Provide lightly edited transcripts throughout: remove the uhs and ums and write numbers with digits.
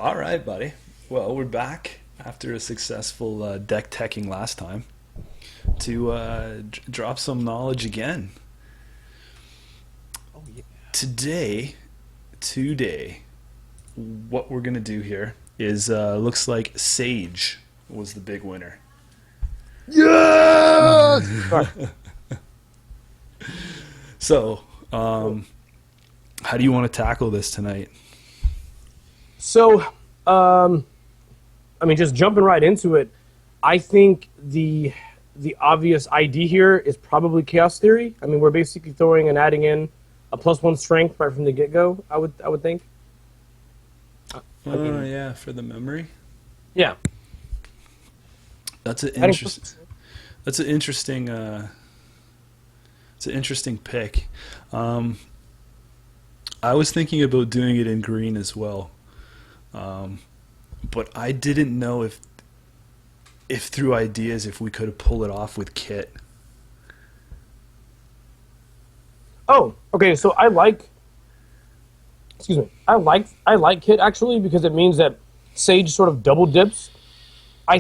All right, buddy. Well, we're back after a successful deck teching last time to drop some knowledge again. Oh yeah. Today, what we're gonna do here is looks like Sage was the big winner. Yes! Sorry. So, how do you want to tackle this tonight? So, just jumping right into it, I think the obvious ID here is probably chaos theory. I mean, we're basically throwing and adding in a +1 strength right from the get-go. I would think. Yeah, for the memory. Yeah. That's an interesting. That's an interesting. It's an interesting pick. I was thinking about doing it in green as well, but I didn't know if through ideas if we could pull it off with kit. Oh, okay. So I like. Excuse me. I like kit actually because it means that Sage sort of double dips. I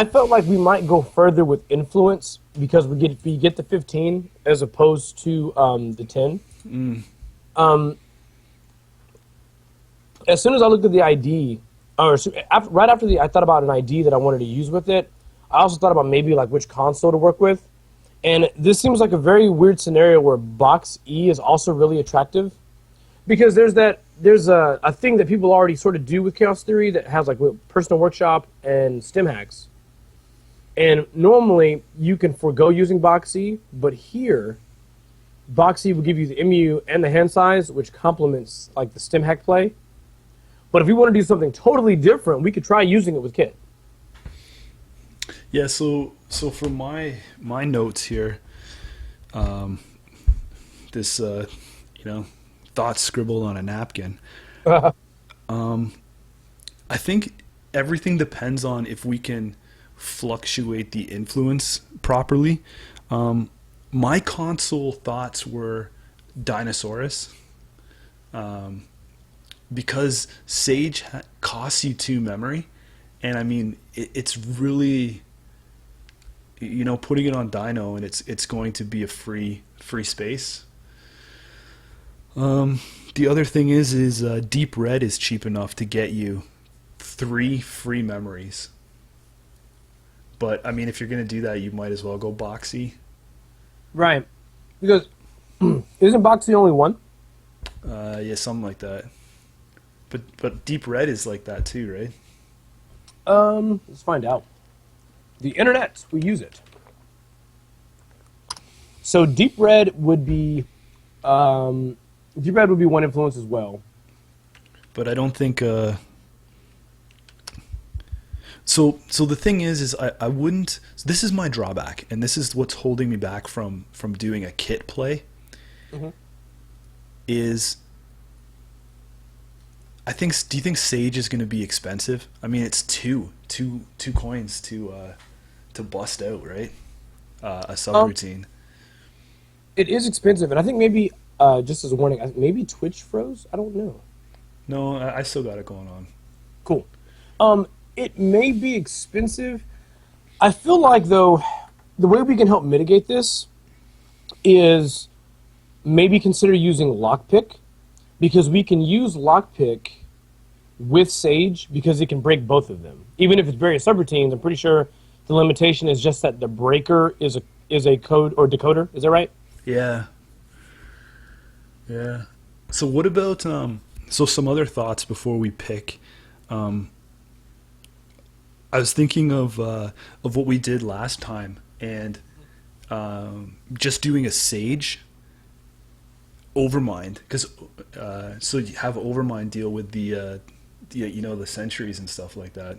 felt like we might go further with influence because we get the 15 as opposed to the 10. As soon as I looked at the ID, right after I thought about an ID that I wanted to use with it. I also thought about maybe like which console to work with, and this seems like a very weird scenario where box E is also really attractive, because there's a thing that people already sort of do with chaos theory that has like personal workshop and stem hacks. And normally, you can forego using Boxy, but here, Boxy will give you the MU and the hand size, which complements like the stem hack play. But if we want to do something totally different, we could try using it with Kit. Yeah. So for my notes here, this thoughts scribbled on a napkin. I think everything depends on if we can fluctuate the influence properly. My console thoughts were Dinosaurus, because Sage costs you 2 memory, and I mean it's really, putting it on Dino, and it's going to be a free space. The other thing is Deep Red is cheap enough to get you 3 free memories. But, I mean, if you're going to do that, you might as well go Boxy. Right. Because, isn't Boxy only 1? Yeah, something like that. But Deep Red is like that too, right? Let's find out. The internet, we use it. So Deep Red would be 1 influence as well. But I don't think... So the thing is I wouldn't. This is my drawback, and this is what's holding me back from doing a kit play. Mm-hmm. Is I think. Do you think Sage is going to be expensive? I mean, it's two coins to bust out, right? A subroutine. It is expensive, and I think maybe just as a warning, maybe Twitch froze. I don't know. No, I still got it going on. Cool. It may be expensive. I feel like, though, the way we can help mitigate this is maybe consider using Lockpick, because we can use Lockpick with Sage because it can break both of them. Even if it's various subroutines, I'm pretty sure the limitation is just that the breaker is a code or decoder. Is that right? Yeah. Yeah. So what about some other thoughts before we pick? I was thinking of what we did last time, and just doing a Sage Overmind, because so you have Overmind deal with the sentries and stuff like that.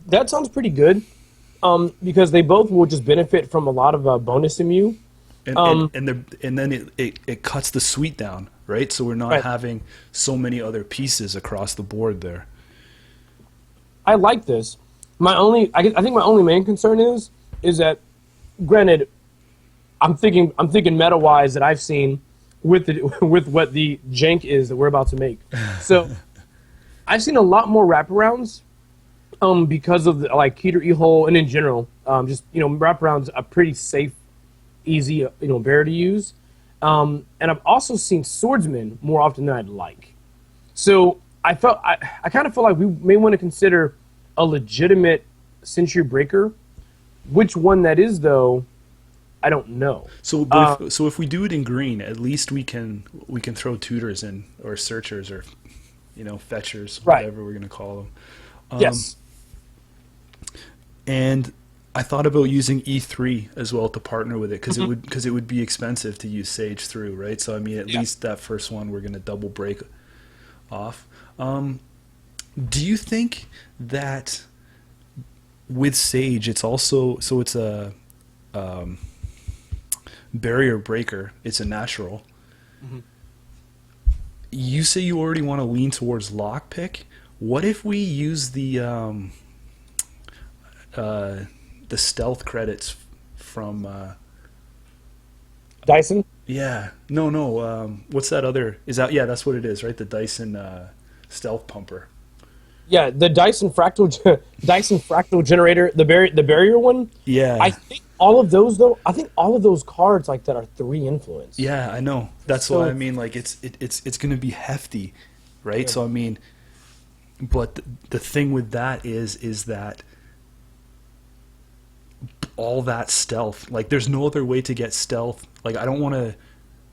That sounds pretty good, because they both will just benefit from a lot of bonus MU. And then it cuts the suite down, right? So we're not having so many other pieces across the board there. I like this. I think my only main concern is that, granted, I'm thinking meta-wise that I've seen with the with what the jank is that we're about to make. So I've seen a lot more wraparounds because of the, like Keter E-hole and in general, just wraparounds are pretty safe, easy, better to use. And I've also seen swordsmen more often than I'd like. So I kind of felt like we may want to consider a legitimate century breaker. Which one that is, though, I don't know. So, so if we do it in green, at least we can throw tutors in, or searchers, or fetchers, Right. whatever we're gonna call them. Yes. And I thought about using E3 as well to partner with it, because it would be expensive to use Sage through, right? So I mean, at least that first one we're gonna double break off. Do you think that with Sage, it's also it's a barrier breaker? It's a natural. You say you already want to lean towards lockpick. What if we use the stealth credits from Dyson? yeah, no, what's that other, is that, yeah, that's what it is, right? The Dyson stealth pumper. Yeah, the Dyson fractal generator, the barrier one. Yeah, I think all of those though. I think all of those cards like that are 3 influence. yeah, I know. That's So- why I mean, like, it's going to be hefty, right? Yeah. So I mean, but the thing with that is that all that stealth, like, there's no other way to get stealth. Like, I don't want to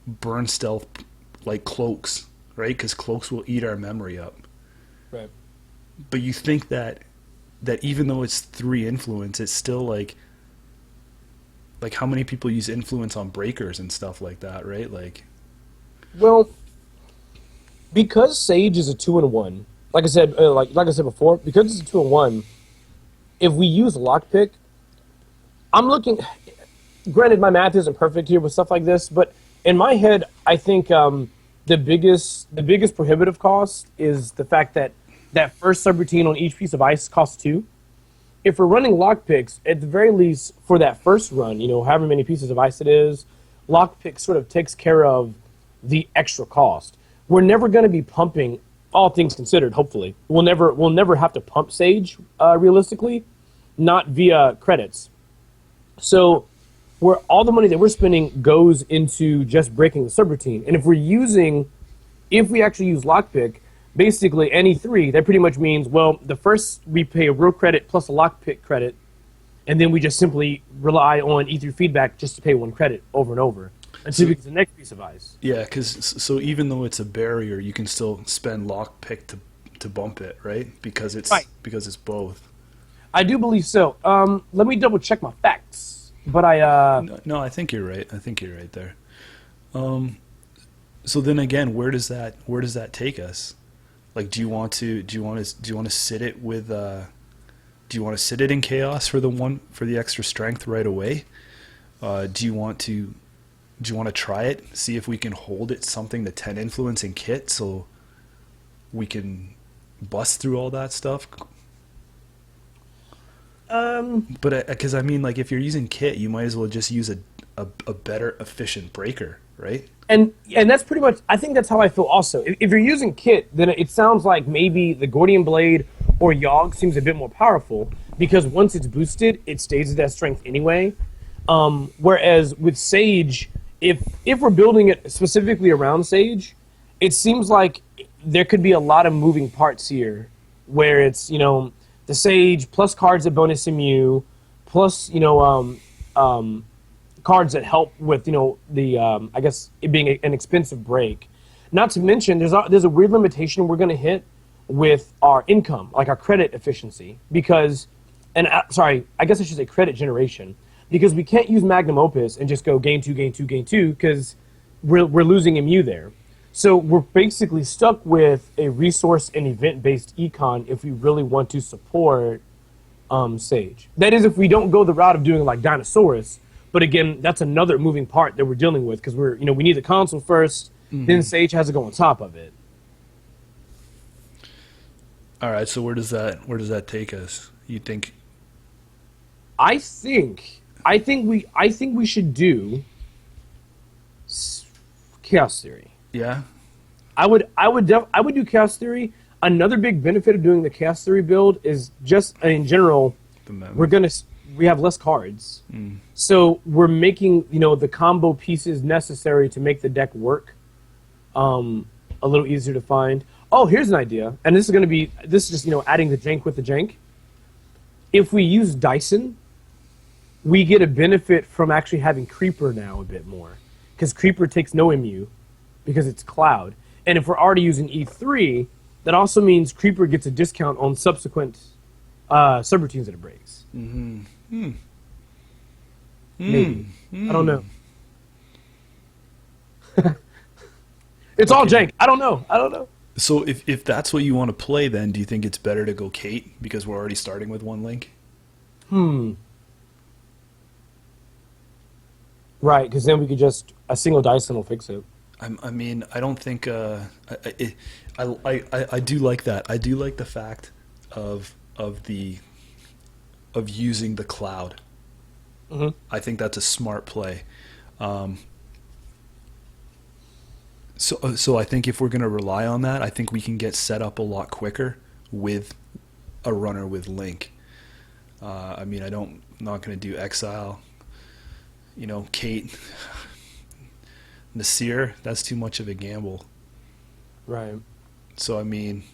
burn stealth like cloaks, right? Because cloaks will eat our memory up. Right. But you think that even though it's 3 influence, it's still like how many people use influence on breakers and stuff like that, right? Like, Well, because Sage is a 2-in-1, like I said, like I said before, because it's a 2-in-1, if we use lockpick, I'm looking. Granted, my math isn't perfect here with stuff like this, but in my head, I think the biggest prohibitive cost is the fact that first subroutine on each piece of ice costs 2. If we're running lockpicks, at the very least for that first run, however many pieces of ice it is, lockpick sort of takes care of the extra cost. We're never going to be pumping, all things considered. Hopefully, we'll never have to pump Sage realistically, not via credits. So, where all the money that we're spending goes into just breaking the subroutine. And if we actually use lockpick, basically any 3, that pretty much means, well, the first we pay a real credit plus a lockpick credit, and then we just simply rely on E3 feedback just to pay 1 credit over and over until we get to the next piece of ice. yeah, because even though it's a barrier, you can still spend lockpick to bump it, right? Because it's Right. because it's both. I do believe so. Let me double check my facts. But No, I think you're right. I think you're right there. So then again, where does that take us? Like, do you want to sit it with do you want to sit it in chaos for the extra strength right away? Do you want to try it, see if we can hold it something to 10 influence in kit, so we can bust through all that stuff? But because I mean, like, if you're using kit, you might as well just use a better efficient breaker, right? And that's pretty much, I think that's how I feel also. If you're using kit, then it sounds like maybe the Gordian Blade or Yogg seems a bit more powerful, because once it's boosted, it stays at that strength anyway. Whereas with Sage, if we're building it specifically around Sage, it seems like there could be a lot of moving parts here, where it's, the Sage plus cards that bonus immune, plus, cards that help with, I guess it being an expensive break. Not to mention, there's a weird limitation we're going to hit with our income, like our credit efficiency, because, sorry, I guess I should say credit generation, because we can't use Magnum Opus and just go gain 2, gain 2, gain 2, because we're losing MU there. So we're basically stuck with a resource and event-based econ if we really want to support Sage. That is, if we don't go the route of doing like Dinosaurus. But again, that's another moving part that we're dealing with, because we need the console first, then Sage has to go on top of it. All right, so where does that take us? You think? I think we should do Chaos Theory. Yeah. I would do Chaos Theory. Another big benefit of doing the Chaos Theory build is just in general, we have less cards, so we're making the combo pieces necessary to make the deck work a little easier to find. Oh, here's an idea, and this is just adding the jank with the jank. If we use Dyson, we get a benefit from actually having Creeper now a bit more, because Creeper takes no MU because it's Cloud, and if we're already using E3, that also means Creeper gets a discount on subsequent subroutines that it breaks. Maybe. I don't know. It's all jank. I don't know. So if that's what you want to play, then do you think it's better to go Kate because we're already starting with one link? Right, because then we could just a single Dyson will fix it. I mean, I don't think I do like that. I do like the fact of using the Cloud. I think that's a smart play. So I think if we're going to rely on that, I think we can get set up a lot quicker with a runner with Link. I mean, I'm not going to do Exile. Kate, Nasir, that's too much of a gamble. Right. So, I mean,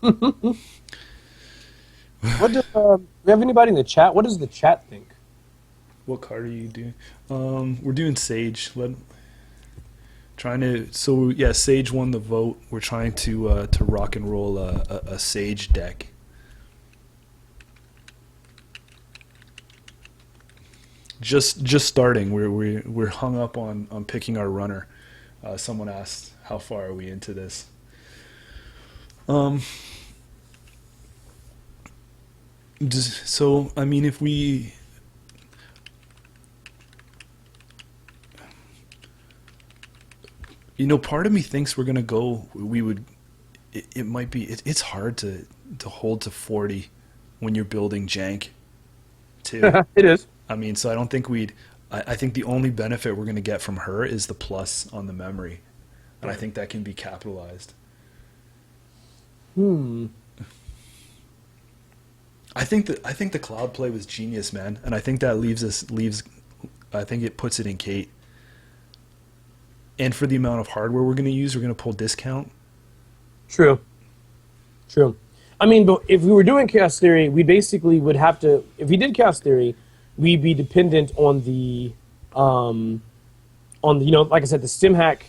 What do we have anybody in the chat? What does the chat think? what card are you doing? We're doing Sage. Sage won the vote. We're trying to rock and roll a Sage deck. Just starting. We're hung up on picking our runner. Someone asked, how far are we into this? So I mean, if we part of me thinks we're gonna go. It might be. It's hard to hold to 40 when you're building jank, too. It is. I mean, so I don't think I think the only benefit we're gonna get from her is the plus on the memory, and I think that can be capitalized. I think the Cloud play was genius, man, and I think that I think it puts it in Kate. And for the amount of hardware we're going to use, we're going to pull discount. True. I mean, but if we were doing Chaos Theory, we basically would have to. If we did Chaos Theory, we'd be dependent on the, like I said, the StimHack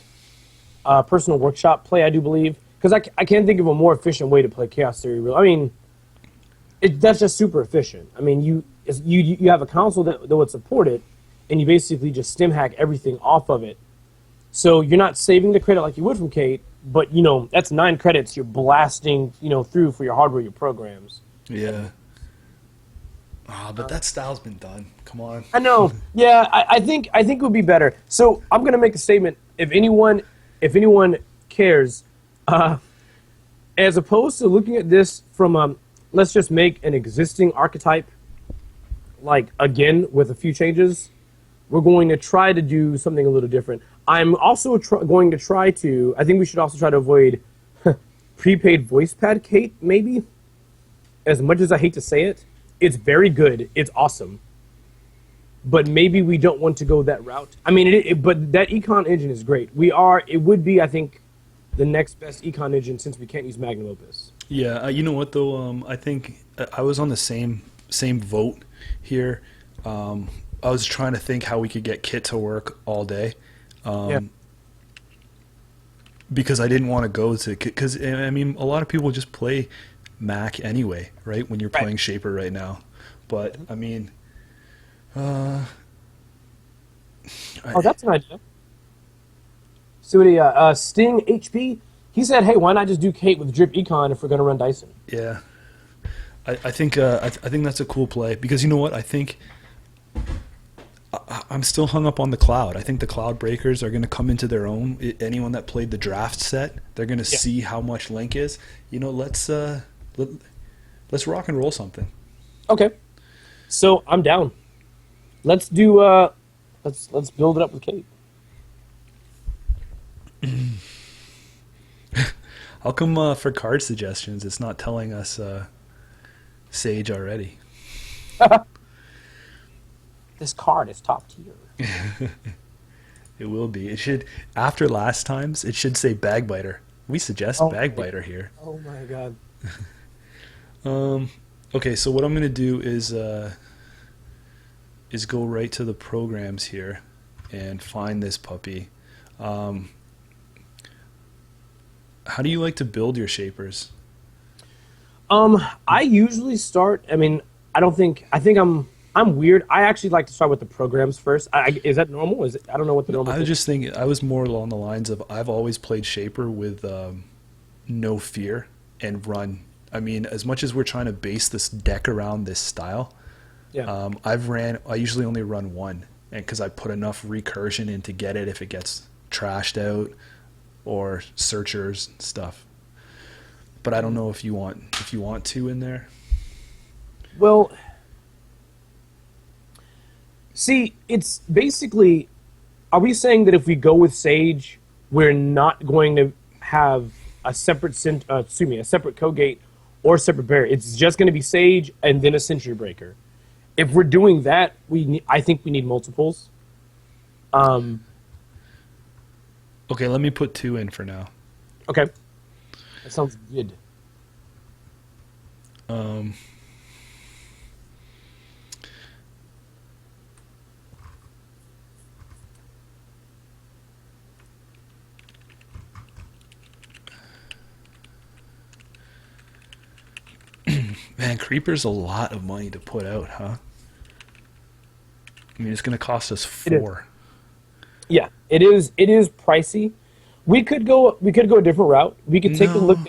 personal workshop play. I do believe because I can't think of a more efficient way to play Chaos Theory. I mean, that's just super efficient. I mean, you have a console that would support it, and you basically just StimHack everything off of it. So you're not saving the credit like you would from Kate, but that's 9 credits you're blasting through for your hardware, your programs. Yeah. But that style's been done. Come on. I know. Yeah, I think it would be better. So I'm gonna make a statement. If anyone cares, as opposed to looking at this from let's just make an existing archetype, like again with a few changes, we're going to try to do something a little different. I'm also going to try to. I think we should also try to avoid prepaid voice pad Kate. Maybe, as much as I hate to say it, it's very good. It's awesome. But maybe we don't want to go that route. I mean, but that econ engine is great. It would be, I think, the next best econ engine since we can't use Magnum Opus. Yeah, you know what though? I think I was on the same vote here. I was trying to think how we could get Kit to work all day. Because I didn't want to go to, because I mean, a lot of people just play Mac anyway, right? When you're playing Shaper right now. But I mean, that's an idea. See what Sting HP, he said, hey, why not just do Kate with Drip Econ if we're going to run Dyson? Yeah. I think that's a cool play because you know what? I think I'm still hung up on the Cloud. I think the Cloud breakers are going to come into their own. Anyone that played the draft set, they're going to see how much Link is. Let's rock and roll something. Okay. So I'm down. Let's do Let's build it up with Kate. How come for card suggestions it's not telling us Sage already? This card is top tier. It will be. It should, after last times, it should say Bagbiter. We suggest Oh, Bagbiter here. oh my god. Okay, so what I'm gonna do is go right to the programs here and find this puppy. How do you like to build your shapers? I usually start. I mean, I think I'm weird. I actually like to start with the programs first. Is that normal? Is it? I don't know what the normal. I was just thinking. I was more along the lines of I've always played shaper with no fear and run. I mean, as much as we're trying to base this deck around this style, Yeah. I usually only run one, and because I put enough recursion in to get it if it gets trashed out or searchers and stuff. But I don't know if you want two in there. Well, see, it's basically. Are we saying that if we go with Sage, we're not going to have a separate a separate code gate or separate barrier? It's just going to be Sage and then a Sentry Breaker. If we're doing that, I think we need multiples. Okay, let me put two in for now. Okay, that sounds good. Um, Man, Creeper's a lot of money to put out, huh? I mean, it's going to cost us It is. 4. Yeah, it is. It is pricey. We could go. We could go a different route. We could take a look. No.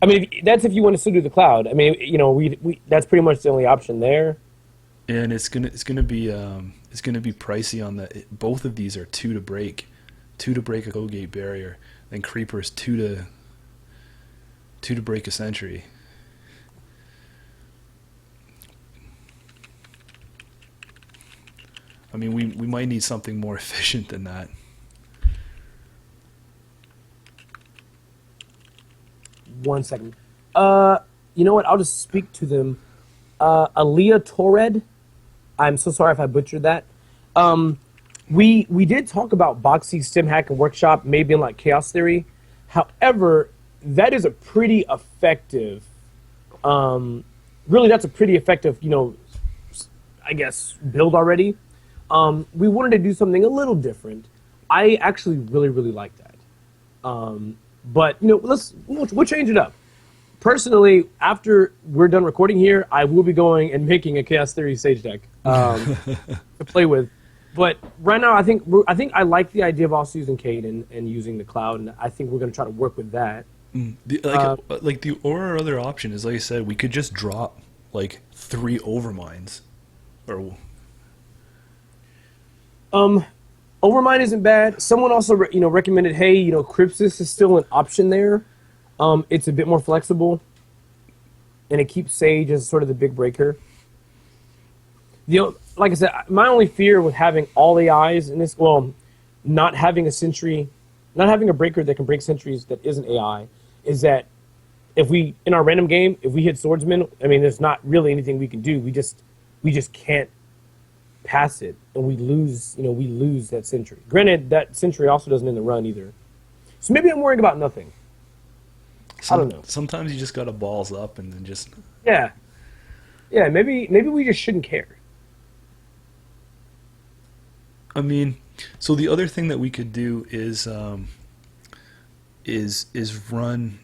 I mean, that's if you want to still do the cloud. I mean, you know, we that's pretty much the only option there. And it's gonna be pricey on the. Both of these are 2 to break, 2 to break a code gate barrier, and Creeper's 2 to break a sentry. I mean, we might need something more efficient than that. One second. You know what? I'll just speak to them. Aaliyah Torred. I'm so sorry if I butchered that. We did talk about Boxy, Stim Hack, and Workshop, maybe in like Chaos Theory. However, that is a pretty effective. Really, that's a pretty effective, you know, I guess, build already. We wanted to do something a little different. I actually really like that. But you know, we'll change it up. Personally, after we're done recording here, I will be going and making a Chaos Theory Sage deck to play with. But right now, I think I like the idea of also using Cade and using the cloud, and I think we're going to try to work with that. Like the or other option is, like I said, we could just drop like 3 overminds, or Overmind isn't bad. Someone also recommended, hey, you know, Crypsis is still an option there. It's a bit more flexible, and it keeps Sage as sort of the big breaker. Like I said, my only fear with having all AIs in this, well, not having a sentry, not having a breaker that can break sentries that isn't AI, is that if we, in our random game, if we hit swordsman, I mean, there's not really anything we can do. We just can't pass it, and we lose that sentry. Granted, that sentry also doesn't end the run either. So maybe I'm worrying about nothing. I don't know. Sometimes you just gotta balls up and then just. Yeah. Maybe we just shouldn't care. I mean, so the other thing that we could do is run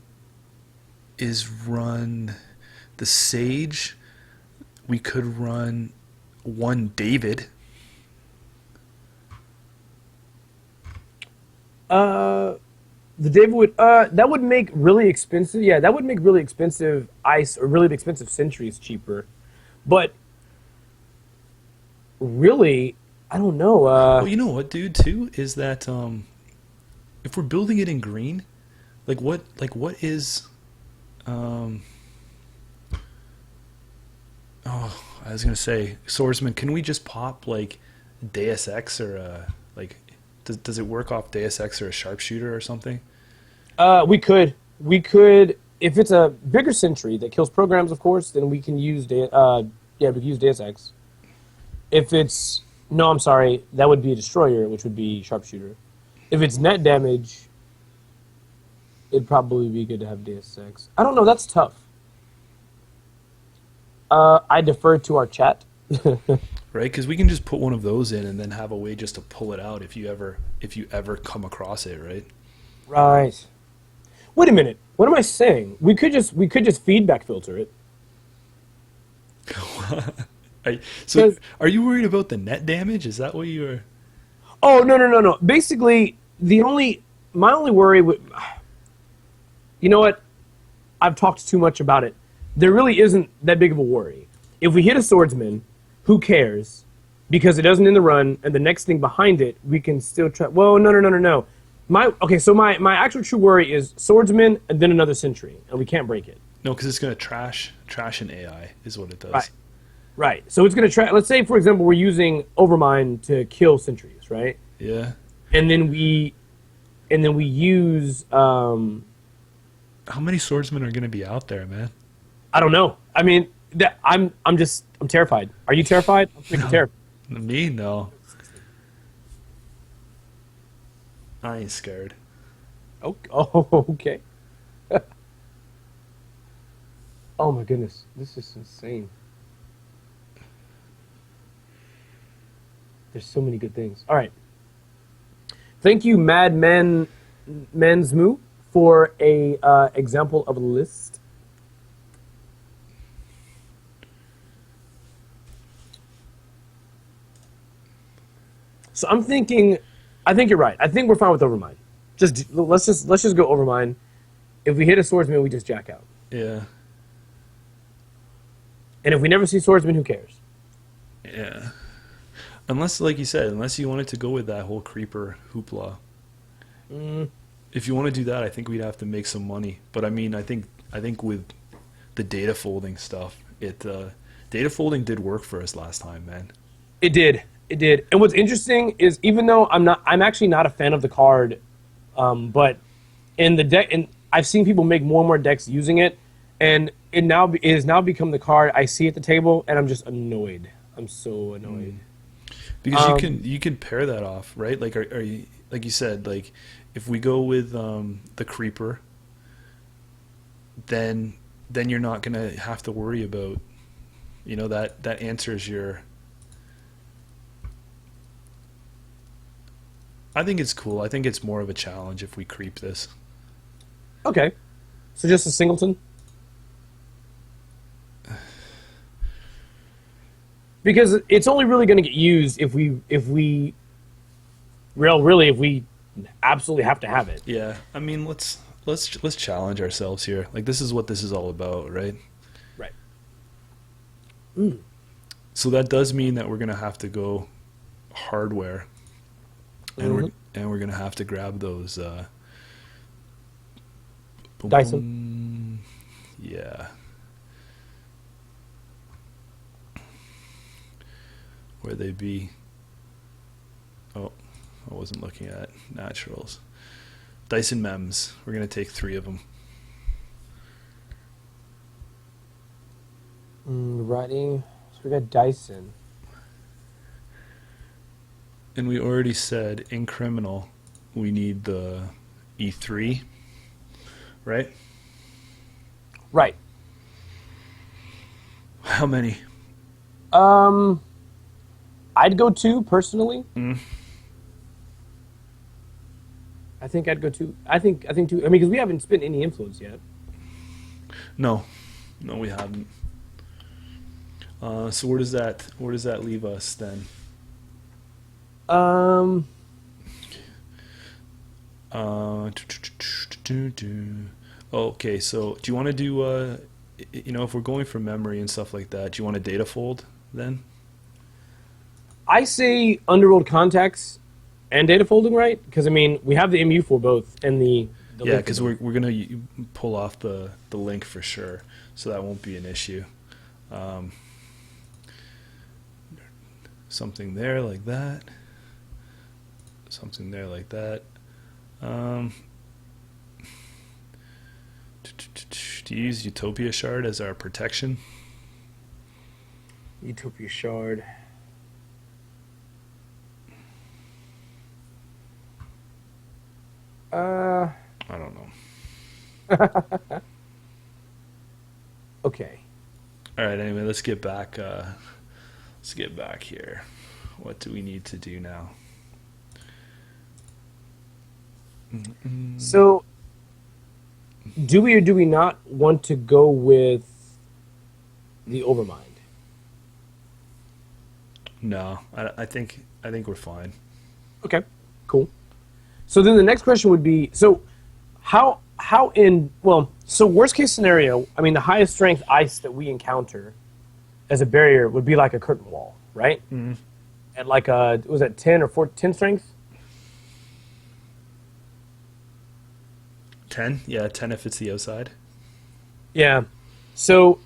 the Sage. We could run one David. The David would that would make really expensive. Yeah, that would make really expensive ice or really expensive sentries cheaper. But really, I don't know. Well, you know what, dude? Too is that if we're building it in green, what is oh, I was gonna say swordsman. Can we just pop like Deus Ex or a like? Does it work off Deus Ex or a sharpshooter or something? We could if it's a bigger sentry that kills programs, of course, then we can use we can use Deus Ex. If it's no, I'm sorry, that would be a destroyer, which would be sharpshooter. If it's net damage, it'd probably be good to have Deus Ex. I don't know. That's tough. I defer to our chat. Right, because we can just put one of those in and then have a way just to pull it out if you ever come across it, right? Right. Wait a minute. What am I saying? We could just feedback filter it. So, 'Cause- are you worried about the net damage? Is that what you were? Oh no. Basically, my only worry would. You know what? I've talked too much about it. There really isn't that big of a worry. If we hit a swordsman, who cares? Because it doesn't end the run, and the next thing behind it, we can still try. Well, no. So my actual true worry is swordsman and then another sentry, and we can't break it. No, because it's going to trash an AI is what it does. Right. Right. So it's going to try. Let's say, for example, we're using Overmind to kill sentries, right? Yeah. And then we use. How many swordsmen are going to be out there, man? I don't know. I mean, I'm terrified. Are you terrified? I'm freaking terrified. Me, no. I ain't scared. Oh, okay. Oh my goodness, this is insane. There's so many good things. All right. Thank you, Madman Mansmoo, for a example of a list. So I'm thinking, I think you're right. I think we're fine with Overmind. Let's just go Overmind. If we hit a swordsman, we just jack out. Yeah. And if we never see swordsman, who cares? Yeah. Unless, like you said, unless you wanted to go with that whole creeper hoopla. If you want to do that, I think we'd have to make some money. But I mean, I think with the data folding stuff, data folding did work for us last time, man. It did. And what's interesting is, even though I'm actually not a fan of the card, but in the deck, and I've seen people make more and more decks using it, and it has now become the card I see at the table, and I'm just annoyed. I'm so annoyed. Because you can pair that off, right? Like, are you, like you said, like if we go with the creeper, then you're not gonna have to worry about, that answers your. I think it's cool. I think it's more of a challenge if we creep this. Okay, so just a singleton. Because it's only really going to get used if we absolutely have to have it. Yeah, I mean, let's challenge ourselves here. Like, this is what this is all about, right? Right. So that does mean that we're gonna have to go hardware, and we're gonna have to grab those Dyson. Yeah. Where they be? Oh, I wasn't looking at naturals. Dyson Mems. We're gonna take 3 of them. Righty. So we got Dyson. And we already said in criminal we need the E3, right? Right. How many? I'd go 2 personally. I think I'd go 2. I think 2. I mean, because we haven't spent any influence yet. No, we haven't. So where does that leave us then? Okay, so do you want to do if we're going from memory and stuff like that, do you want a data fold then? I say Underworld Contacts and data folding, right? Because I mean, we have the MU for both, and the yeah, because we're gonna pull off the link for sure, so that won't be an issue. something there like that. Something there like that. To use Utopia Shard as our protection. Utopia Shard. I don't know. Okay. All right. Anyway, let's get back. Let's get back here. What do we need to do now? So, do we or do we not want to go with the Overmind? No, I think we're fine. Okay, cool. So then the next question would be, so so worst case scenario, I mean, the highest strength ice that we encounter as a barrier would be like a curtain wall, right? Mm-hmm. At like was that 10 or 10 strength? 10? Yeah, 10 if it's the outside. Yeah. So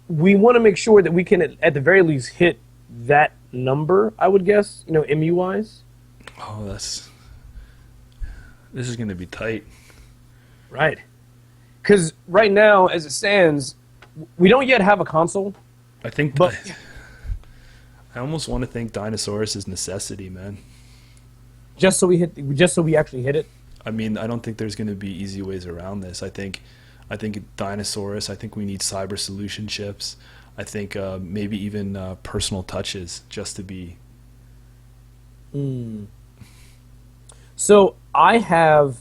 we want to make sure that we can, at the very least, hit that number, I would guess, MU-wise. Oh, this is going to be tight. Right. Because right now, as it stands, we don't yet have a console. I think, but I almost want to think Dinosaurus is necessity, man. Just so we actually hit it. I mean, I don't think there's going to be easy ways around this. I think Dinosaurus. I think we need cyber solution chips. I think maybe even personal touches just to be. So I have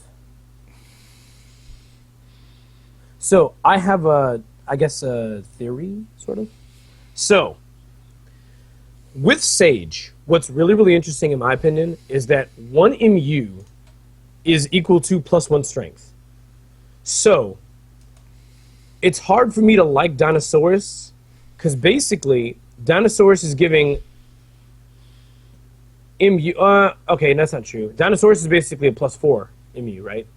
a theory, sort of. So with Sage, what's really, really interesting in my opinion is that 1 MU is equal to +1 strength. So it's hard for me to like Dinosaurus because basically Dinosaurus is giving MU. Okay, that's not true. Dinosaurus is basically a +4 MU, right?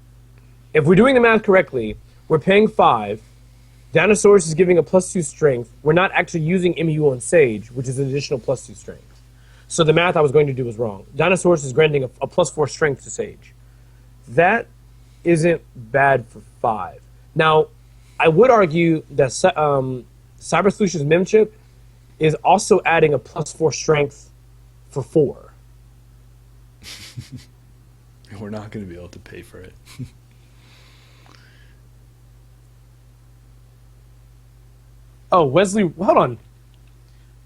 If we're doing the math correctly, we're paying 5. Dinosaurus is giving a +2 strength. We're not actually using MU on Sage, which is an additional +2 strength. So the math I was going to do was wrong. Dinosaurus is granting a +4 strength to Sage. That isn't bad for 5. Now, I would argue that Cyber Solutions Memchip is also adding a +4 strength for 4. We're not going to be able to pay for it. Oh, Wesley, hold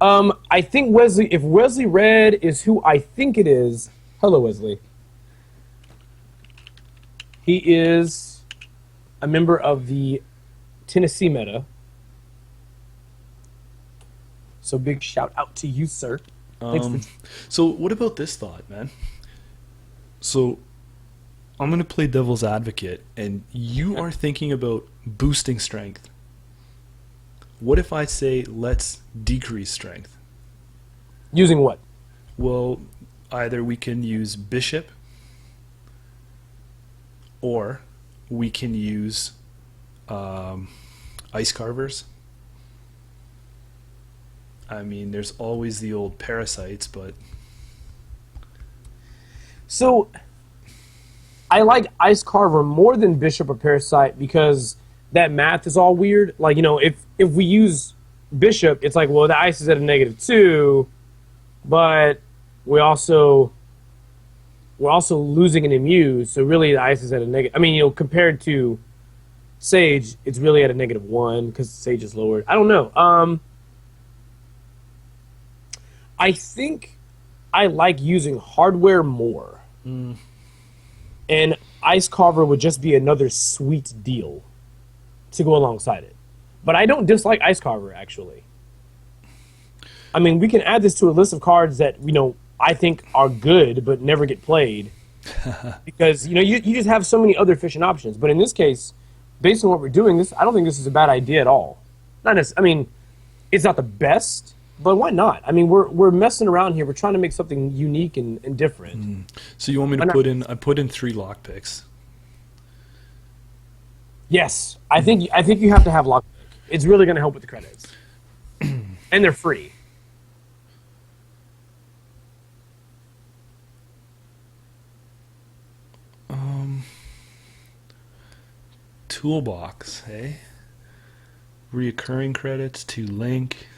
on. I think if Wesley Red is who I think it is, hello, Wesley. He is a member of the Tennessee meta. So big shout out to you, sir. So what about this thought, man? So I'm going to play devil's advocate, and you are thinking about boosting strength. What if I say let's decrease strength? Using what? Well, either we can use Bishop, or we can use Ice Carvers. I mean, there's always the old Parasites, but... So, I like Ice Carver more than Bishop or Parasite because that math is all weird. Like, if we use Bishop, it's like, well, the ice is at a -2, but we're also losing an MU, so really the ice is at a negative. I mean, compared to Sage, it's really at a -1 because Sage is lowered. I don't know. I think I like using hardware more. And Ice Carver would just be another sweet deal to go alongside it. But I don't dislike Ice Carver, actually. I mean, we can add this to a list of cards that, I think are good but never get played. Because, you just have so many other efficient options. But in this case, based on what we're doing, I don't think this is a bad idea at all. I mean, it's not the best, but why not? I mean, we're messing around here. We're trying to make something unique and different. So you want me to I put in 3 lockpicks. Yes, I think you have to have lockpick. It's really going to help with the credits, and they're free. toolbox, hey? Reoccurring credits to link.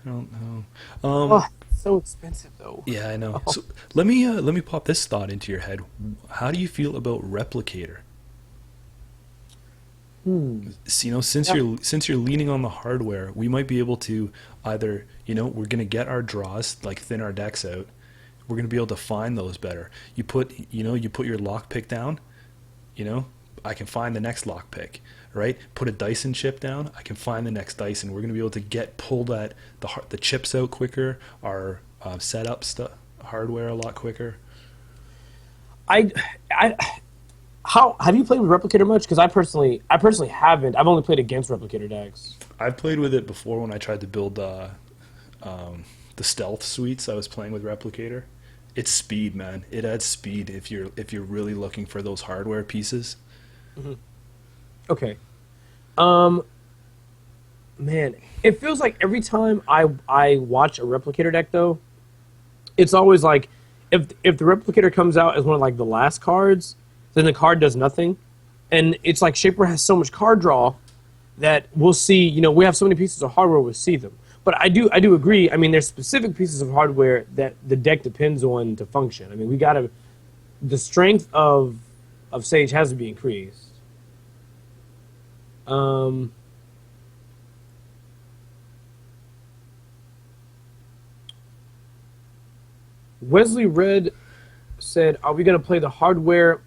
I don't know. Oh, it's so expensive though. Yeah, I know. Oh, So let me pop this thought into your head. How do you feel about Replicator? Since yeah. you're leaning on the hardware, we might be able to either, we're gonna get our draws, like thin our decks out. We're gonna be able to find those better. You put your lock pick down. You know, I can find the next lock pick, right? Put a Dyson chip down, I can find the next Dyson. We're gonna be able to pull the chips out quicker, our setup stuff hardware a lot quicker. I, I, how have you played with Replicator much? Because I personally haven't. I've only played against Replicator decks. I've played with it before when I tried to build the stealth suites. I was playing with Replicator. It's speed, man. It adds speed if you're really looking for those hardware pieces. Okay. Man, it feels like every time I watch a Replicator deck though, it's always like if the Replicator comes out as one of like the last cards, then the card does nothing, and it's like Shaper has so much card draw that we'll see. We have so many pieces of hardware we'll see them. But I do agree. I mean, there's specific pieces of hardware that the deck depends on to function. I mean, the strength of Sage has to be increased. Um, Wesley Red said, "Are we going to play the hardware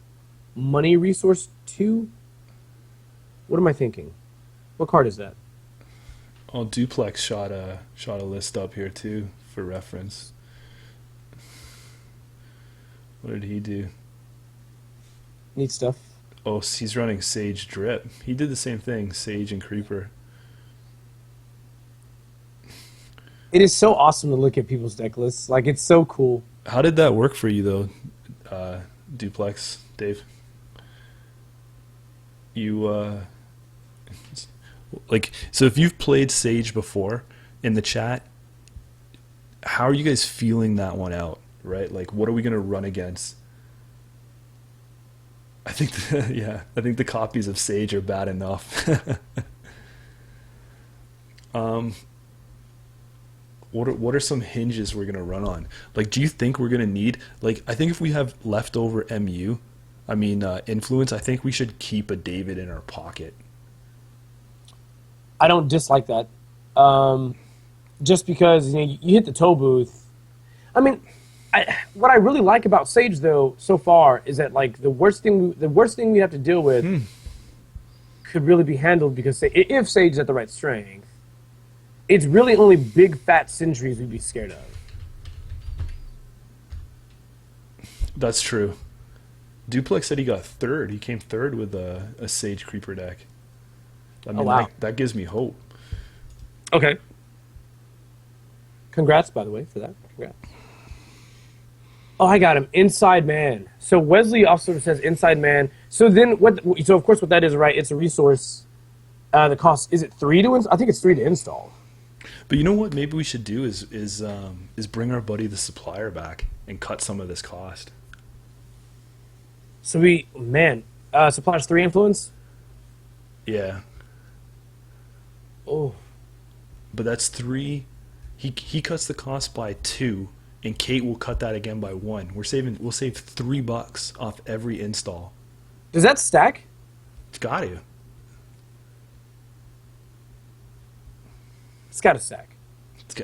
money resource too?" What am I thinking? What card is that? Oh, Duplex shot a list up here too for reference. What did he do? Neat stuff. Oh, he's running Sage Drip. He did the same thing, Sage and Creeper. It is so awesome to look at people's deck lists. Like, it's so cool. How did that work for you though, Duplex, Dave? You so if you've played Sage before in the chat, how are you guys feeling that one out? Right? Like, what are we gonna run against? Yeah, I think the copies of Sage are bad enough. um, what are some hinges we're gonna run on? Like, do you think we're gonna need, like, I think if we have leftover influence, I think we should keep a David in our pocket. I don't dislike that. Just because you hit the toll booth. I mean, what I really like about Sage though so far is that like the worst thing we have to deal with could really be handled because if Sage is at the right strength, it's really only big fat sentries we'd be scared of. That's true. Duplex said he got third. He came third with a Sage Creeper deck. I mean, Oh wow. that gives me hope. Okay. Congrats, by the way, for that. Congrats. Oh, I got him. Inside Man. So Wesley also says Inside Man. So then what? So of course, what that is, right? It's a resource. The cost is it 3 to install? I think it's 3 to install. But you know what? Maybe we should do is bring our buddy the supplier back and cut some of this cost. So supplies 3 influence. Yeah, Oh, but that's 3. He cuts the cost by 2, and Kate will cut that again by 1. We'll save $3 off every install. does that stack? It's got to. It's got to stack.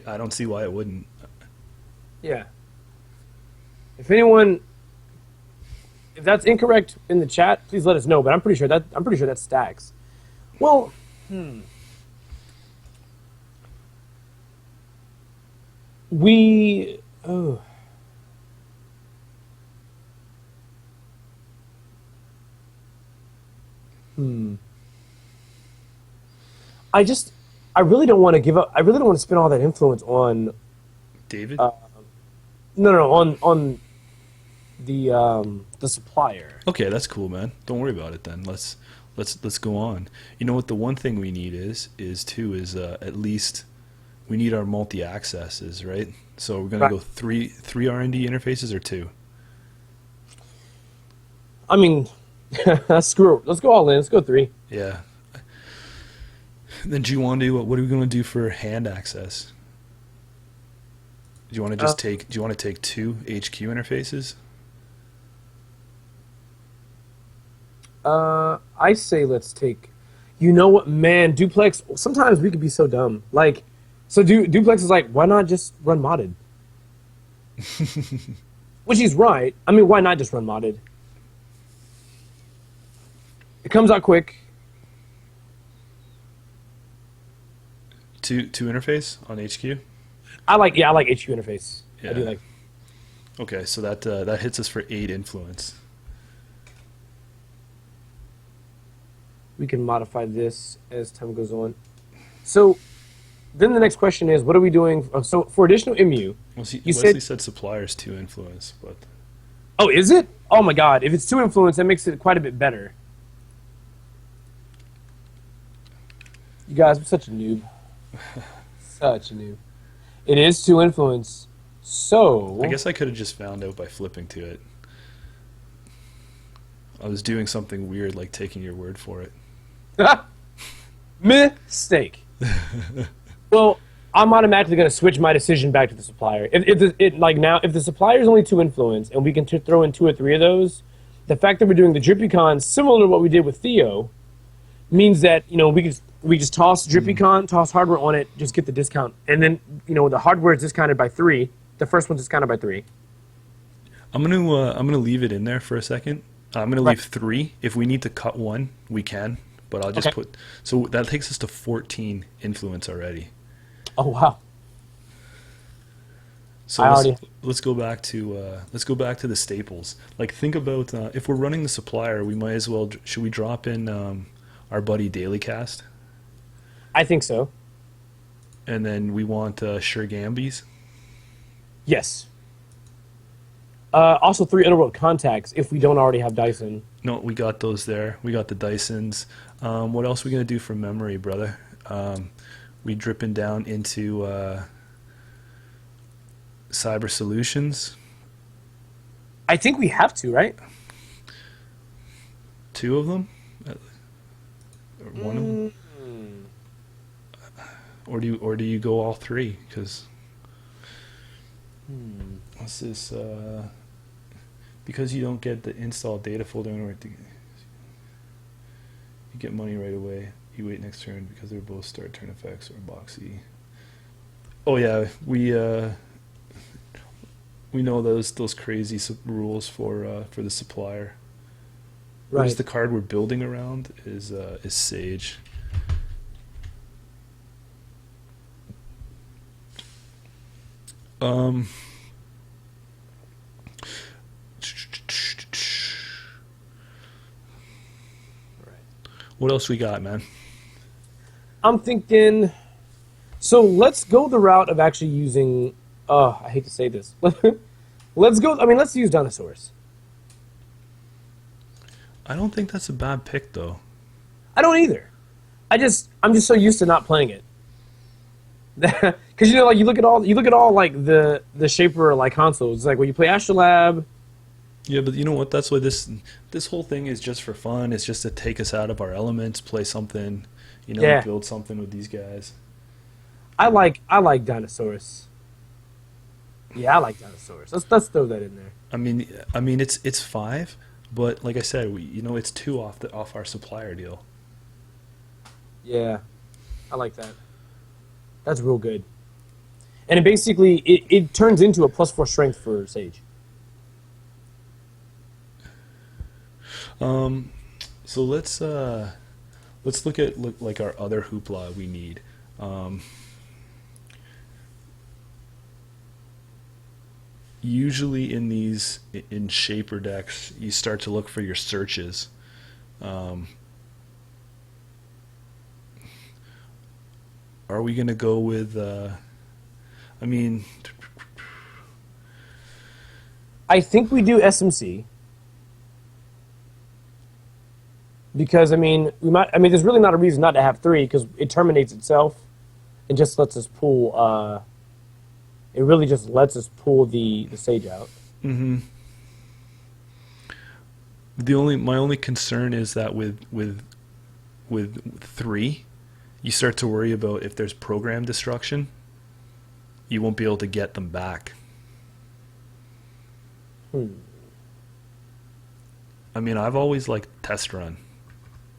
I don't see why it wouldn't. Yeah. If that's incorrect in the chat, please let us know. But I'm pretty sure that stacks. Well, we. Oh. I really don't want to give up. I really don't want to spend all that influence on. David? No, on the supplier. Okay, that's cool, man. Don't worry about it then. Let's go on. You know what? The one thing we need is at least we need our multi accesses, right? So we're gonna Right. go three R&D interfaces or 2. I mean, Screw it. Let's go all in. Let's go 3. Yeah. Then do you want to do what are we going to do for hand access? Do you want to Uh, just take? Do you want to take 2 HQ interfaces? I say let's take. You know what, man? Duplex. Sometimes we could be so dumb. Like, so Duplex is like, why not just run modded? Which he's right. I mean, why not just run modded? It comes out quick. Two interface on HQ. I like HQ interface. I do Yeah. like. Okay, so that hits us for 8 influence. We can modify this as time goes on. So then the next question is, what are we doing? So for additional MU, Well, see, you Wesley said, said suppliers 2 influence, but oh, is it? Oh my God! If it's 2 influence, that makes it quite a bit better. You guys, I'm such a noob. Such a noob. It is 2 influence. So I guess I could have just found out by flipping to it. I was doing something weird, like taking your word for it. mistake. Well, I'm automatically going to switch my decision back to the supplier. If the supplier is only 2 influence and we can throw in 2 or 3 of those, the fact that we're doing the DrippyCon similar to what we did with Theo means that we just toss DrippyCon, toss hardware on it, just get the discount, and then the hardware is discounted by 3. The first one's discounted by 3. I'm gonna leave it in there for a second. I'm gonna Right. leave 3. If we need to cut 1, we can. But I'll just Okay. put. So that takes us to 14 influence already. Oh wow! So I let's, already let's go back to the staples. Like think about if we're running the supplier, we might as well. Should we drop in our buddy Dailycast, I think so. and then we want Sure Gambies. Yes. Also 3 underworld contacts if we don't already have Dyson. No, we got those there. We got the Dysons. What else are we gonna do from memory, brother? We dripping down into Cyber Solutions. I think we have to, right? 2 of them, or 1 of them, or do you go all 3? Because what's this? Because you don't get the install data folder in order to, you get money right away. You wait next turn because they're both start turn effects or boxy. Oh yeah, we know those crazy rules for the supplier. What is Right. the card we're building around is Sage. Um. What else we got, man? I'm thinking. So let's go the route of actually using. I hate to say this. Let's go. I mean, let's use dinosaurs. I don't think that's a bad pick, though. I don't either. I'm just so used to not playing it. Because like you look at all like the Shaper like consoles. It's like when you play Astrolab. Yeah, but you know what? That's why this whole thing is just for fun. It's just to take us out of our elements, play something, Yeah. build something with these guys. I like Dinosaurus. Yeah, I like Dinosaurus. Let's throw that in there. I mean, it's 5, but like I said, it's 2 off our supplier deal. Yeah, I like that. That's real good. And it turns into a +4 strength for Sage. So let's look at like our other hoopla we need. Usually in Shaper decks, you start to look for your searches. Are we gonna go with? I mean, I think we do SMC because there's really not a reason not to have 3 because it terminates itself and just lets us pull. It really just lets us pull the Sage out. mm-hmm. my only concern is that with 3, you start to worry about if there's program destruction, you won't be able to get them back. I mean, I've always liked test run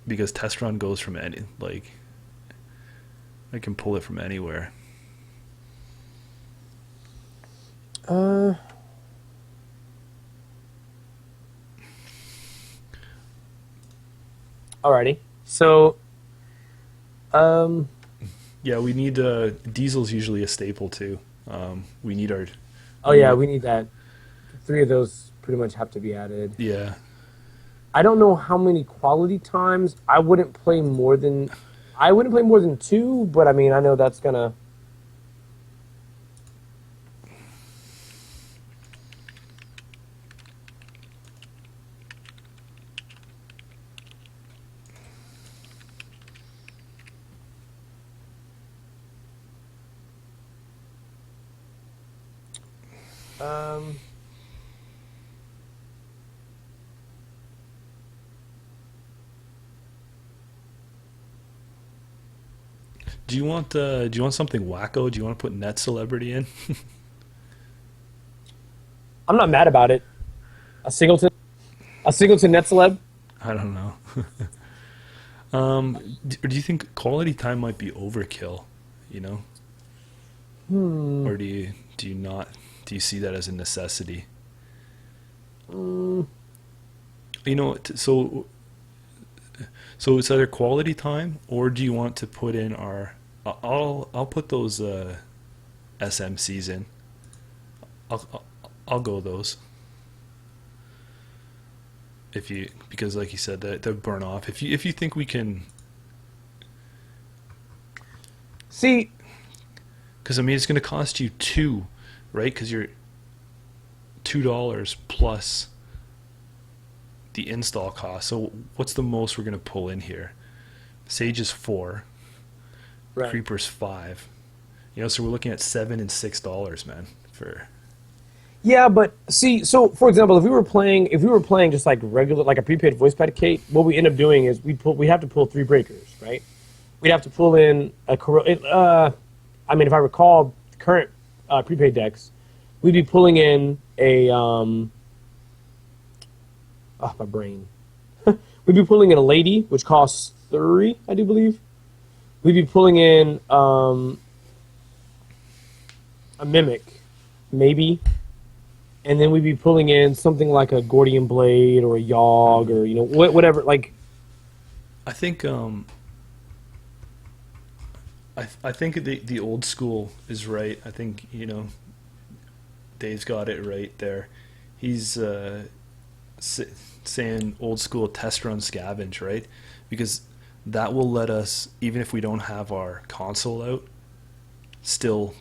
because test run goes from any, like, I can pull it from anywhere. Alrighty. So, Yeah, we need diesel's usually a staple too. We need our oh yeah, we need that. 3 of those pretty much have to be added. yeah. I don't know how many quality times. I wouldn't play more than 2, but I mean, I know that's gonna. Um, Do you want something wacko? Do you want to put net celebrity in? I'm not mad about it. A singleton net celeb. I don't know. Do you think quality time might be overkill? You know, or do you not? Do you see that as a necessity? You know, so it's either quality time, or do you want to put in our? I'll put those SMCs in. I'll go those. If you, because like you said, they burn off. If you think we can, See, because I mean it's going to cost you 2, right? Because you're $2 plus the install cost. So what's the most we're going to pull in here? Sage is 4, right. Creeper's 5. You know, so we're looking at $7 and $6, man. For Yeah, but see, so for example, if we were playing just like regular, like a prepaid voice predicate, what we end up doing is we have to pull 3 breakers, right? We'd have to pull in I mean, if I recall current prepaid decks, we'd be pulling in a my brain. We'd be pulling in a lady, which costs 3, I do believe. We'd be pulling in a mimic, maybe. And then we'd be pulling in something like a Gordian Blade or a Yogg or, you know, whatever. Like, I think I think the old school is right. I think, you know, Dave's got it right there. He's saying old school test run scavenge, right? Because that will let us, even if we don't have our console out, still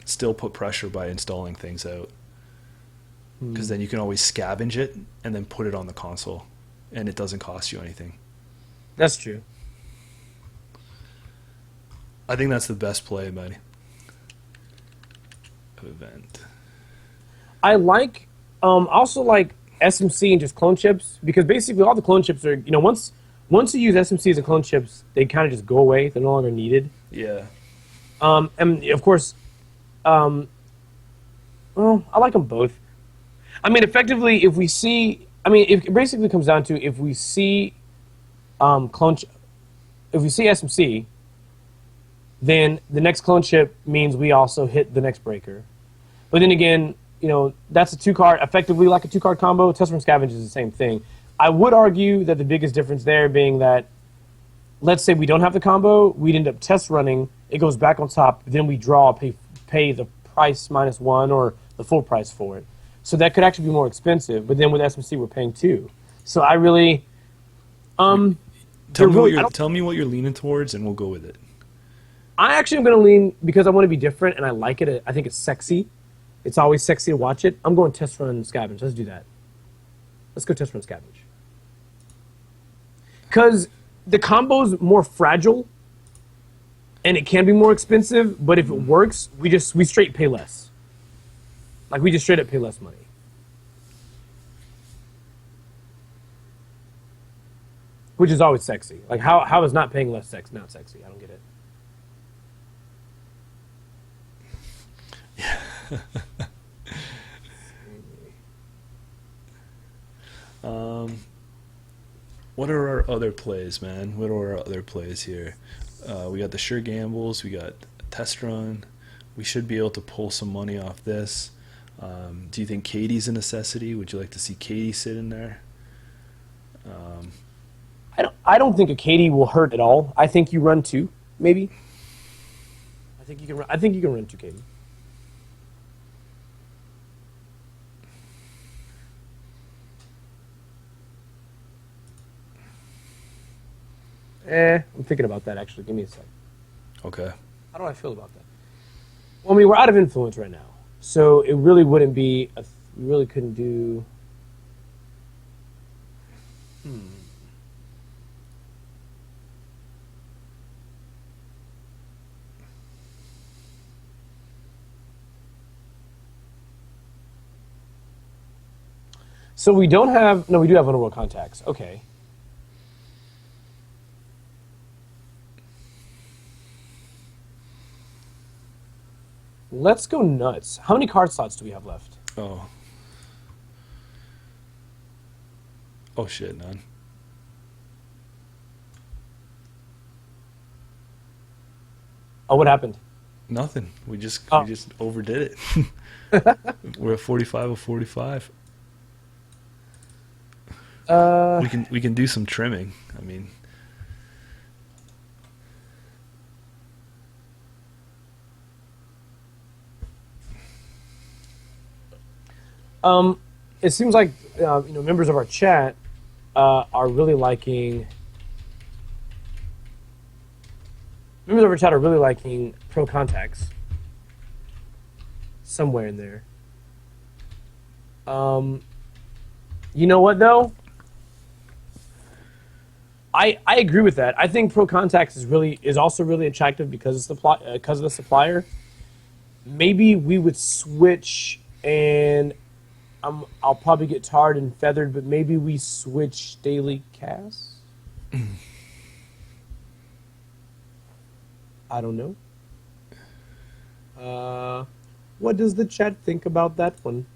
put pressure by installing things out. Because then you can always scavenge it and then put it on the console, and it doesn't cost you anything. that's true. I think that's the best play, buddy. Event. I like, also like SMC and just clone chips, because basically all the clone chips are, you know, once you use SMCs and clone chips, they kind of just go away. They're no longer needed. Yeah. And of course, well, I like them both. I mean, effectively, if we see, I mean, it basically comes down to if we see if we see SMC, then the next clone chip means we also hit the next breaker. But then again, you know, that's a 2-card, effectively like a 2-card combo. Test run scavenge is the same thing. I would argue that the biggest difference there being that, let's say we don't have the combo, we'd end up test running, it goes back on top, then we draw, pay the price -1 or the full price for it. So that could actually be more expensive, but then with SMC we're paying 2. So I really, tell me what you're leaning towards, and we'll go with it. I actually am going to lean, because I want to be different and I like it. I think it's sexy. It's always sexy to watch it. I'm going test run scavenge. Let's do that. Let's go test run scavenge. Because the combo's more fragile and it can be more expensive, but if it works, we straight pay less. Like, we just straight up pay less money. which is always sexy. Like how is not paying less sex not sexy? I don't get it. What are our other plays, man? What are our other plays here? We got the sure gambles. We got a test run. We should be able to pull some money off this. Do you think Katie's a necessity? Would you like to see Katie sit in there? I don't think a Katie will hurt at all. I think you run 2, maybe. I think you can run 2 Katie. I'm thinking about that actually. Give me a sec. Okay. How do I feel about that? Well, I mean, we're out of influence right now, so it really wouldn't be. We really couldn't do. So we don't have. No, we do have vulnerable contacts. Okay. Let's go nuts. How many card slots do we have left? Oh shit, none. Oh, what happened? Nothing. We just Oh. overdid it. We're at 45 of 45. We can do some trimming. I mean, It seems like members of our chat are really liking. Members of our chat are really liking pro contacts. Somewhere in there. You know what though? I agree with that. I think pro contacts is also really attractive because of the supplier. Maybe we would switch, and I'll probably get tarred and feathered, but maybe we switch daily cast. I don't know. What does the chat think about that one?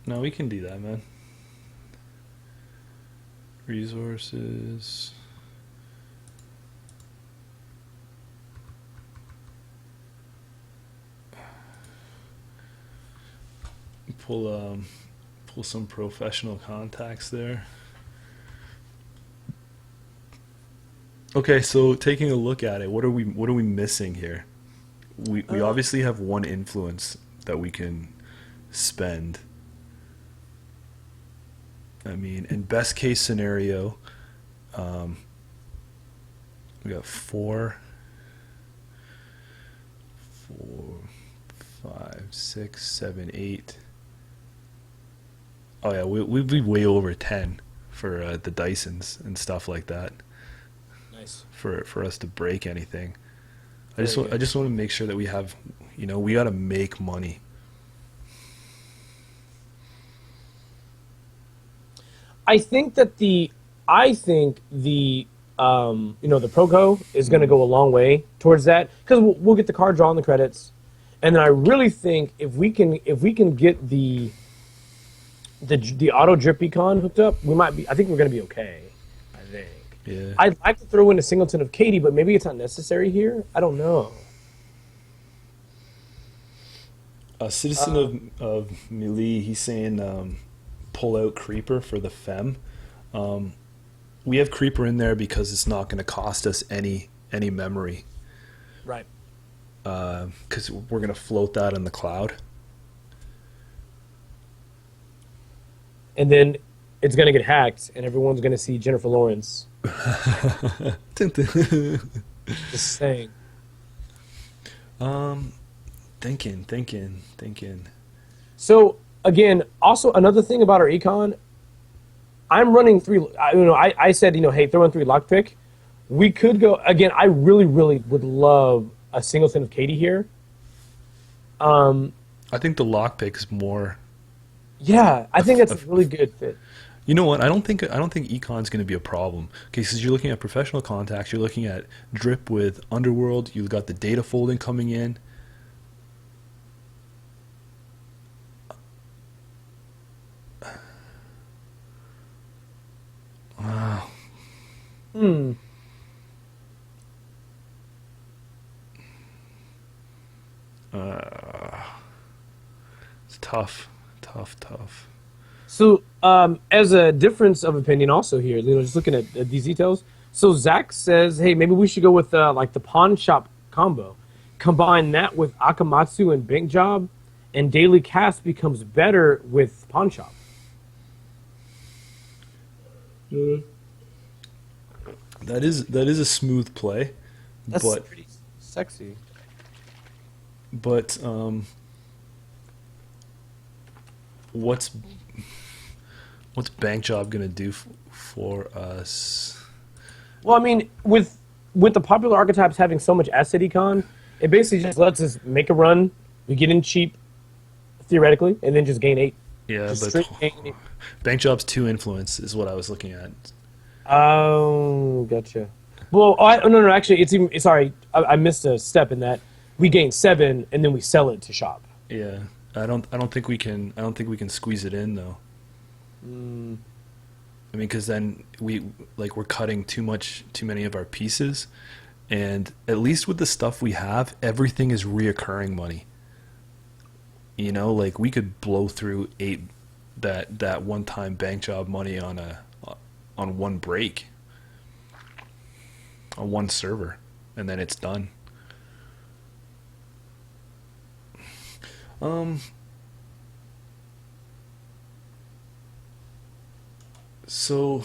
no, we can do that, man. Resources. Pull some professional contacts there. Okay, so taking a look at it, what are we missing here? We obviously have one influence that we can spend. I mean, in best case scenario, we got 4, 5, 6, 7, 8. Oh yeah, we'd be way over 10 for the Dysons and stuff like that. Nice. For us to break anything. I just want to make sure that we have, we got to make money. I think the Proco is going to go a long way towards that because we'll get the card draw on the credits, and then I really think if we can get the auto drip econ hooked up, I think we're going to be okay. I think. Yeah. I'd like to throw in a singleton of Katie, but maybe it's not necessary here. I don't know. A citizen of Melee, he's saying pull out Creeper for the Fem. We have Creeper in there because it's not going to cost us any memory. Right. Because we're going to float that in the cloud. And then it's going to get hacked, and everyone's going to see Jennifer Lawrence. Just saying. Thinking. So again, also another thing about our econ, I'm running 3. I said hey, throw in 3 lockpick. We could go again. I really would love a singleton of Katie here. I think the lockpick is more. Yeah, I think that's a really good fit. You know what? I don't think econ's going to be a problem. Okay, because you're looking at professional contacts, you're looking at drip with Underworld, you've got the data folding coming in. Wow. Hmm. Uh, it's tough, tough, tough. So, as a difference of opinion, also here, just looking at these details. So Zach says, "Hey, maybe we should go with like the pawn shop combo. Combine that with Akamatsu and bank job, and daily cast becomes better with pawn shop." Mm. That is a smooth play, That's but pretty sexy. but what's what's bank job gonna do for us? Well, I mean, with the popular archetypes having so much asset econ, it basically just lets us make a run. We get in cheap, theoretically, and then just gain 8. Yeah, Just but straight gain 8. bank job's two influence is what I was looking at. Oh, gotcha. Well, oh, no, no, actually, it's even. Sorry, I missed a step in that. We gain 7, and then we sell it to shop. Yeah, I don't think we can squeeze it in though. Mm, I mean, because then we're cutting too many of our pieces, and at least with the stuff we have, everything is reoccurring money. Like we could blow through that one time bank job money on one break, on one server, and then it's done. Um, so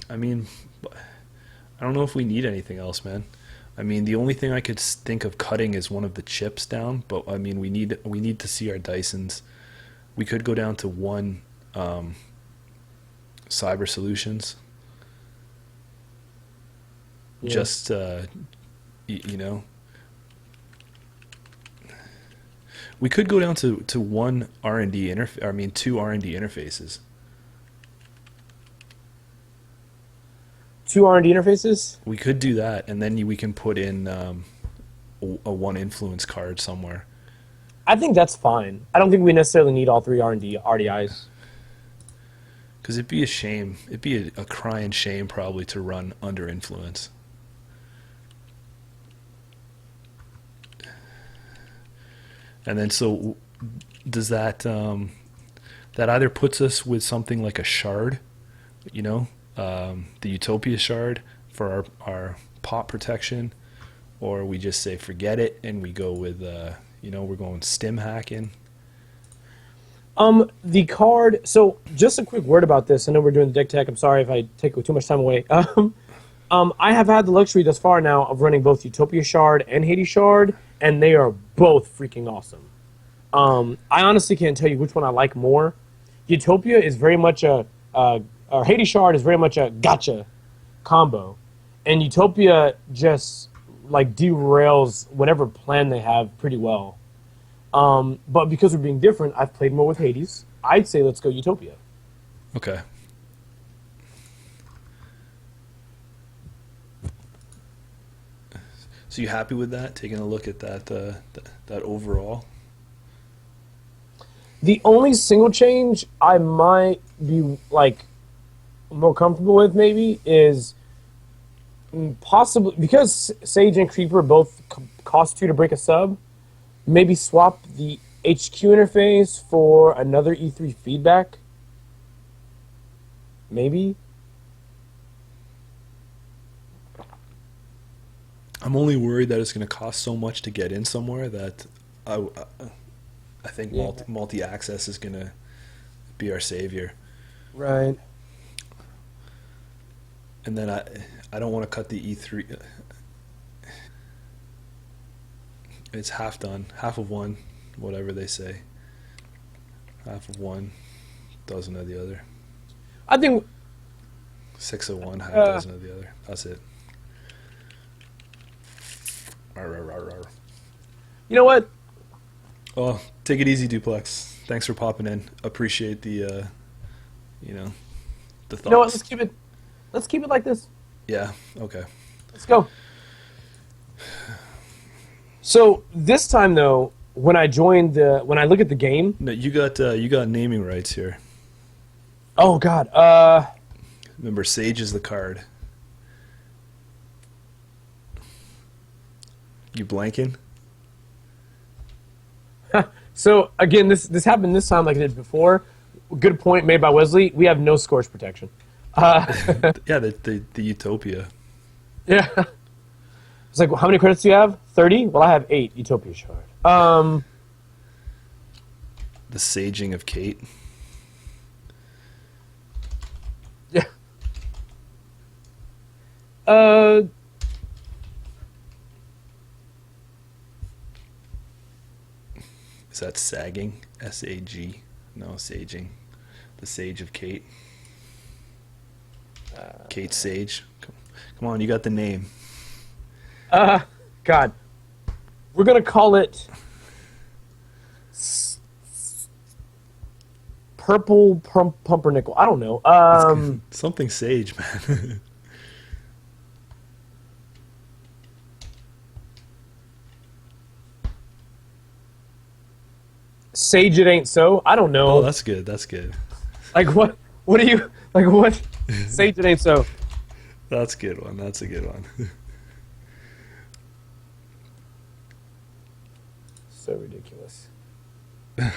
I mean, I don't know if we need anything else, man. I mean, the only thing I could think of cutting is one of the chips down, but I mean, we need to see our Dysons. We could go down to one Cyber Solutions. yeah. Just y- you know, we could go down to one R&D interface. I mean, two R&D interfaces. 2 R&D interfaces. We could do that, and then we can put in a one influence card somewhere. I think that's fine. I don't think we necessarily need all 3 R&D RDIs. Because it'd be a shame. It'd be a crying shame probably to run under influence. And then so does that either puts us with something like a shard, the Utopia shard for our pop protection, or we just say forget it and we go with we're going stim hacking. The card. So, just a quick word about this. I know we're doing the deck tech. I'm sorry if I take too much time away. I have had the luxury thus far now of running both Utopia Shard and Hades Shard, and they are both freaking awesome. I honestly can't tell you which one I like more. Utopia is very much or Hades Shard is very much a gotcha combo, and Utopia just like derails whatever plan they have pretty well. But because we're being different, I've played more with Hades. I'd say let's go Utopia. Okay. So you happy with that? Taking a look at that overall. The only single change I might be like more comfortable with maybe is possibly because Sage and Creeper both cost 2 to break a sub. Maybe swap the HQ interface for another E3 feedback. Maybe. I'm only worried that it's going to cost so much to get in somewhere that I think Yeah. multi access is going to be our savior. Right. And then I don't want to cut the E3. It's half done, half of one, whatever they say. Half of one, dozen of the other. I think. Six of one, half Uh, dozen of the other. That's it. Rar, rar, rar, rar. You know what? Oh, take it easy, Duplex. Thanks for popping in. Appreciate You know, the You know what? thoughts. Let's keep it like this. Yeah. Okay. Let's go. So this time though, when I look at the game, No, you got naming rights here. oh god, Remember, Sage is the card. You blanking? so again, this happened this time like it did before. Good point made by Wesley. We have no scorch protection. Yeah, the Utopia. Yeah. It's like, well, how many credits do you have? 30? Well, I have 8 Utopia Shard. The Saging of Kate. Yeah. Is that sagging? SAG? No, saging. The Sage of Kate. Kate Sage. Come on, you got the name. God. We're going to call it Purple Pumpernickel. I don't know. Something Sage, man. Sage It Ain't So. I don't know. Oh, that's good. That's good. Like what? What are you like? What? Sage It Ain't So. That's a good one. That's a good one. So ridiculous.